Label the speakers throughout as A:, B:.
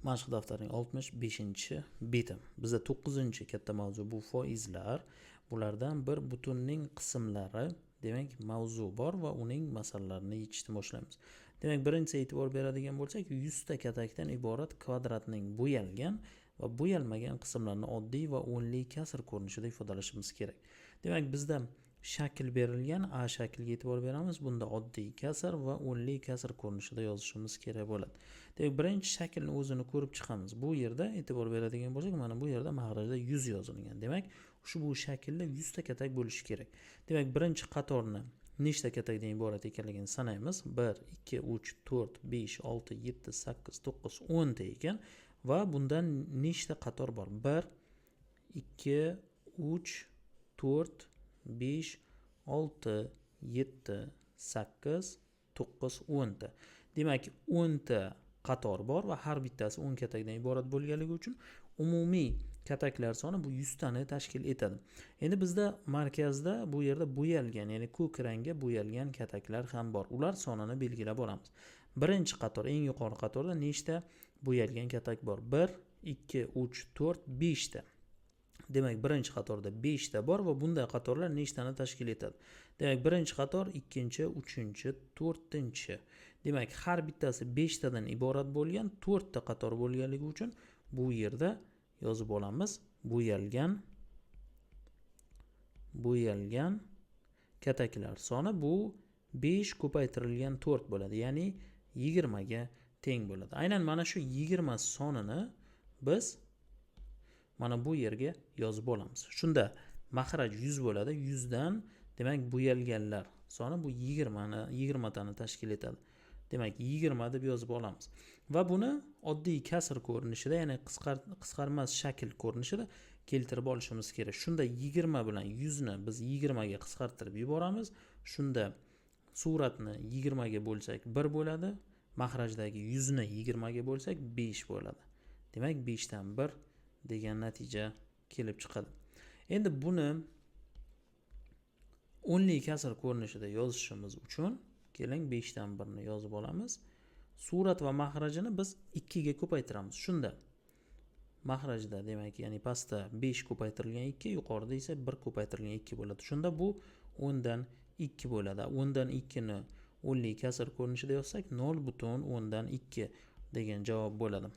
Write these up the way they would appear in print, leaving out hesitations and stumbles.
A: Mashq daftarining 65-beti. Bizda 9-katta mavzu bu foizlar. Bulardan bir butunning qismlari, demak, mavzu bor va uning masalalarini yechishni boshlaymiz. Demak, birinchi e'tibor beradigan bo'lsak, 100 ta katakdan iborat kvadratning bo'yalgan va bo'yalmagan qismlarini oddiy va o'nli kasr ko'rinishida ifodalashimiz kerak. Demak, bizda shakl berilgan, A shakliga e'tibor beramiz. Bunda oddiy kasr va o'nli kasr ko'rinishida yozishimiz kerak bo'ladi. Demak, birinchi shaklni o'zini ko'rib chiqamiz. Bu yerda e'tibor beradigan bo'lsak, mana bu yerda mahrajda 100 yozilgan. Demak, ushbu shaklda 100 ta katak bo'lishi kerak. Demak, birinchi qatorni nechta katakdan iborat ekanligini sanaymiz. 1, 2, 3, 4, 5, 6, 7, 8, 9, 10 ta ekan va bundan nechta qator bor? 1, 2, 3, 4, 5, 6, 7, 8, 9, 10 ta. Demak, 10 ta qator bor va har bittasi 10 katakdan iborat bo'lganligi uchun umumiy kataklar soni bu 100 tani tashkil etadi. Endi bizda markazda bu yerda bo'yalgan, ya'ni ko'k rangga bo'yalgan kataklar ham bor. Ular sonini belgilab olamiz. Birinchi qator, eng yuqori qatorda nechta bo'yalgan katak bor? 1, 2, 3, 4, 5 ta. Demak, birinchi qatorda 5 ta bor va bunday qatorlar nechtani tashkil etadi? Demak, birinchi qator, ikkinchi, uchinchi, to'rtinchi. Demak, har bittasi 5 tadan iborat bo'lgan 4 ta qator bo'lganligi uchun bu yerda yozib olamiz. Bo'yalgan kataklar soni bu 5 ko'paytirilgan 4 bo'ladi. Ya'ni 20 ga teng bo'ladi. Aynan mana shu 20 sonini biz mana bu yerga yozib olamiz. Shunda mahraj 100 bo'ladi. 100 dan demak bo'yalganlar soni bu 20 tani tashkil etadi. Demak, 20 deb yozib olamiz. Va buni oddiy kasr ko'rinishida, ya'ni qisqarmas shakl ko'rinishida keltirib olishimiz kerak. Shunda 20 bilan 100 ni biz 20 ga qisqartirib yuboramiz. Shunda suratni 20 ga bo'lsak 1 bo'ladi. Mahrajdagi 100 ni 20 ga bo'lsak 5 bo'ladi. Demak, 5 dan 1 degan natija kelib chiqadi. Endi buni o'nli kasr ko'rinishida yozishimiz uchun keling 5 dan 1 ni yozib olamiz. Surat va mahrajini biz 2 ga ko'paytiramiz. Shunda mahrajda demak, ya'ni pastda 5 ko'paytirilgan 2, yuqorida esa 1 ko'paytirilgan 2 bo'ladi. Shunda bu 10 dan 2 bo'ladi. 10 dan 2 ni o'nli kasr ko'rinishida yozsak 0.10 dan 2 degan javob bo'ladi.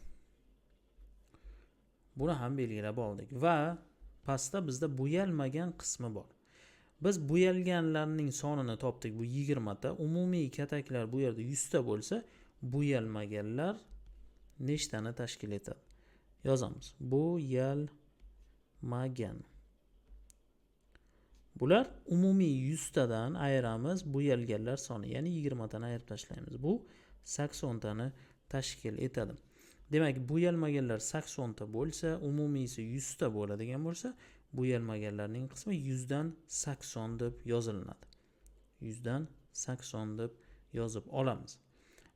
A: Buni ham belgilab oldik va pastda bizda bo'yalmagan qismi bor. Biz bo'yalganlarning sonini topdik, bu 20 ta. Umumiy kataklar bu yerda 100 ta bo'lsa, bo'yalmaganlar nechtani tashkil etadi? Yozamiz. Bo'yalmagan. Bular umumiy 100 tadan ayiramiz bo'yalganlar soni, ya'ni 20 tani ayirib tashlaymiz. Bu 80 tani tashkil etadi. Demak, bo'yalmaganlar 80 ta bo'lsa, umumiysi 100 ta bo'ladigan bo'lsa, bo'yalmaganlarning qismi 100 dan 80 deb yozilinadi. 100 dan 80 deb yozib olamiz.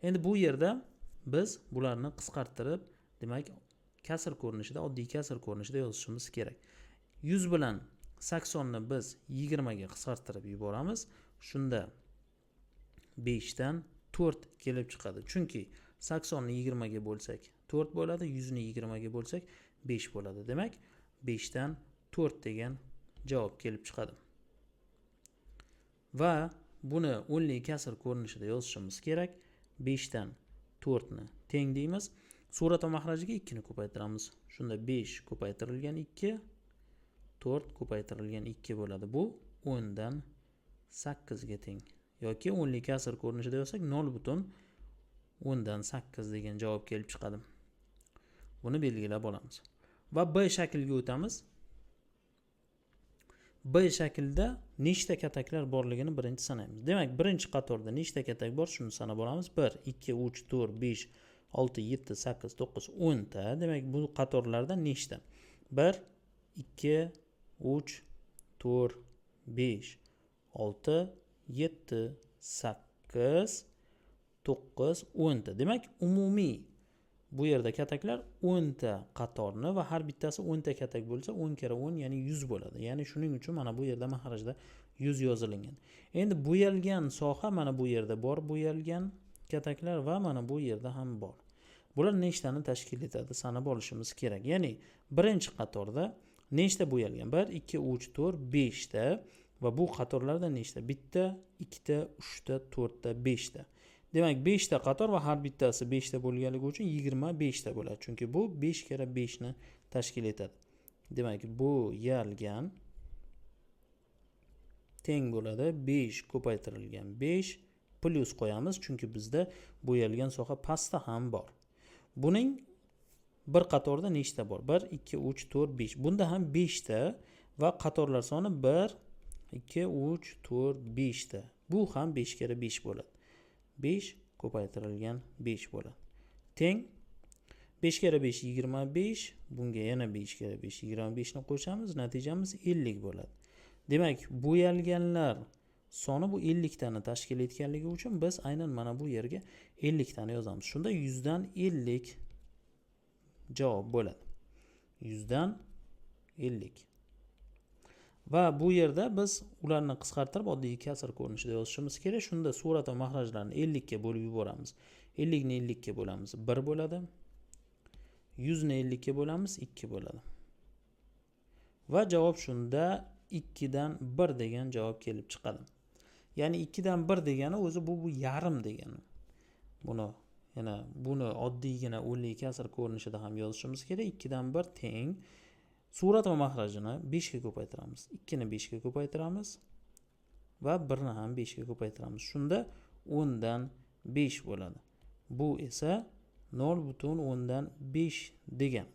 A: Endi bu yerda biz bularni qisqartirib, demak, kasr ko'rinishida, oddiy kasr ko'rinishida yozishimiz kerak. 100 bilan 80 ni biz 20 ga qisqartirib yuboramiz. Shunda 5 dan 4 kelib chiqadi. Chunki 80 ni 20 ga bo'lsak 4 bo'ladi, 100 ni 20 ga bo'lsak 5 bo'ladi. Demak, 5 dan 4 degan javob kelib chiqadi. Va buni o'nli kasr ko'rinishida yozishimiz kerak. 5 dan 4 ni teng deymiz. Surat va mahrajiga 2 ni ko'paytiramiz. Shunda 5 ko'paytirilgan 2, 4 ko'paytirilgan 2 bo'ladi. Bu 10 dan 8 ga teng. Yoki o'nli kasr ko'rinishida yozsak 0.10 dan 8 degan javob kelib chiqadi. Buni belgilab olamiz. Va B shakliga o'tamiz. B shaklda nechta kataklar borligini birinchi sanaymiz. Demak, birinchi qatorda nechta katak bor, shuni sanab olamiz. 1, 2, 3, 4, 5, 6, 7, 8, 9, 10 ta. Demak, bu qatorlarda nechta? 1, 2, 3, 4, 5, 6, 7, 8, 9, 10 ta. Demak, umumiy bu yerda kataklar 10 ta qatorni va har bittasi 10 ta katak bo'lsa 10 kere 10 ya'ni 100 bo'ladi. Ya'ni shuning uchun mana bu yerda mahrajda 100 yozilgan. Endi bo'yalgan soha mana bu yerda bor, bo'yalgan kataklar va mana bu yerda ham bor. Bular nechtani tashkil etadi sanab olishimiz kerak. Ya'ni birinchi qatorda nechta bo'yalgan? 1, 2, 3, 4, 5 ta va bu qatorlarda nechta? 1 ta, 2 ta, 3 ta, 4 ta, 5 ta. Demak, 5 ta qator va har bittasi 5 ta bo'lganligi uchun 25 ta bo'ladi. Chunki bu 5 kira 5 ni tashkil etadi. Demak, bu yalgan teng bo'ladi 5 ko'paytirilgan 5 plus qo'yamiz, chunki bizda bo'yalgan soha pastda ham bor. Buning bir qatorda nechta bor? 1, 2, 3, 4, 5. Bunda ham 5 ta va qatorlar soni 1, 2, 3, 4, 5 ta. Bu ham 5 kira 5 bo'ladi. 5 ko'paytirilgan 5 bo'ladi. Teng 5 kira 5 25, bunga yana 5 kira 5 25 ni qo'shamiz, natijamiz 50 bo'ladi. Demak, bo'yalganlar soni bu 50 tani tashkil etganligi uchun biz aynan mana bu yerga 50 tani yozamiz. Shunda 100 dan 50 javob bo'ladi. 100 dan 50. Va bu yerda biz ularni qisqartirib oddiy kasr ko'rinishida yozishimiz kerak. Shunda surat va mahrajlarni 50 ga bo'lib yuboramiz. 50 ni 50 ga bo'lamiz, 1 bo'ladi. 100 ni 50 ga bo'lamiz, 2 bo'ladi. Va javob shunda 2 dan 1 degan javob kelib chiqadi. Ya'ni 2 dan 1 degani o'zi bu yarim degani. Buni oddiygina o'nli kasr ko'rinishida ham yozishimiz kerak. 2 dan 1 teng surat va mahrajini 5 ga ko'paytiramiz. 2 ni 5 ga ko'paytiramiz va 1 ni ham 5 ga ko'paytiramiz. Shunda 10 dan 5 bo'ladi. Bu esa 0,5 degan.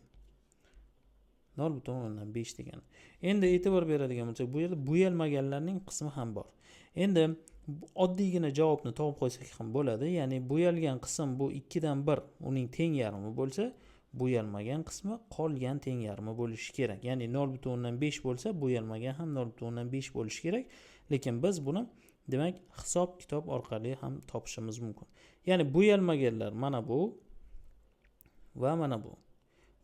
A: 0,5 degan. Endi e'tibor beradigan bo'lsak, bu yerda bo'yalmaganlarning qismi ham bor. Endi oddiygina javobni topib qo'ysak ham bo'ladi. Ya'ni bo'yalgan qism bu 2 dan 1, uning teng yarmi bo'lsa, bo'yalmagan qismi qolgan teng yarmi bo'lishi kerak. Ya'ni 0,5 bo'lsa, bo'yalmagan ham 0,5 bo'lishi kerak. Lekin biz buni demak hisob-kitob orqali ham topishimiz mumkin. Ya'ni bo'yalmaganlar mana bu va mana bu.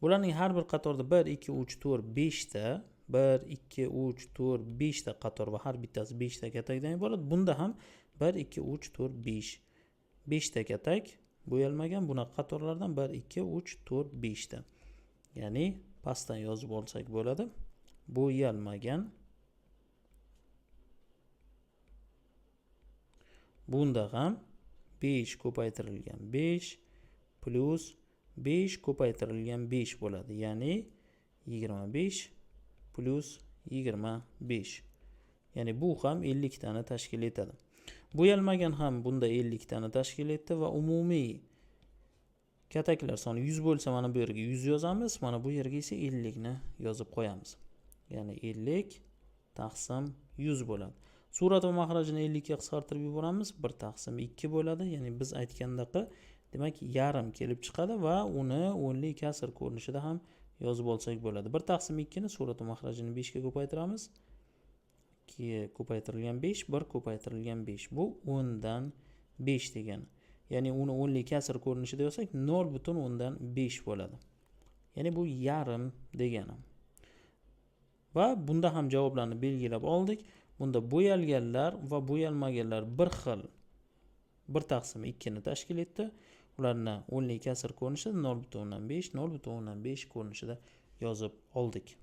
A: Bularning har bir qatorda 1, 2, 3, 4, 5 ta, 1, 2, 3, 4, 5 ta qator va har bittasi 5 ta katakdan iborat. Bunda ham 1, 2, 3, 4, 5. 5 ta katak bo'yalmagan, bunaqa qatorlardan 1, 2, 3, 4, 5 ta. Ya'ni pastdan yozib olsak bo'ladi. Bo'yalmagan. Bunda ham 5 ko'paytirilgan 5 plus 5 ko'paytirilgan 5 bo'ladi. Ya'ni 25 plus 25. Ya'ni bu ham 50 tani tashkil etadi. Bo'yalmagan ham bunda 50 tani tashkil etdi va umumiy kataklar soni 100 bo'lsa mana bu yerga 100 yozamiz, mana bu yerga esa 50 ni yozib qo'yamiz. Ya'ni 50 taqsim 100 bo'ladi. Surat va mahrajini 50 ga qisqartirib yuboramiz, 1 taqsim 2 bo'ladi. Ya'ni biz aytgandaqa demak yarim kelib chiqadi va uni o'nli kasr ko'rinishida ham yozib olsak bo'ladi. 1 taqsim 2 ni surat va mahrajini 5 ga ko'paytiramiz. 2 ko'paytirilgan 5, 1 ko'paytirilgan 5. Bu 10 dan 5 degani. Ya'ni uni o'nli kasr ko'rinishida yozsak 0,5 bo'ladi. Ya'ni bu yarim degani. Va bunda ham javoblarni belgilab oldik. Bunda bo'yalganlar va bo'yalmaganlar bir xil 1 taqsim 2 ni tashkil etdi. Ularni o'nli kasr ko'rinishida 0,5, 0,5 ko'rinishida yozib oldik.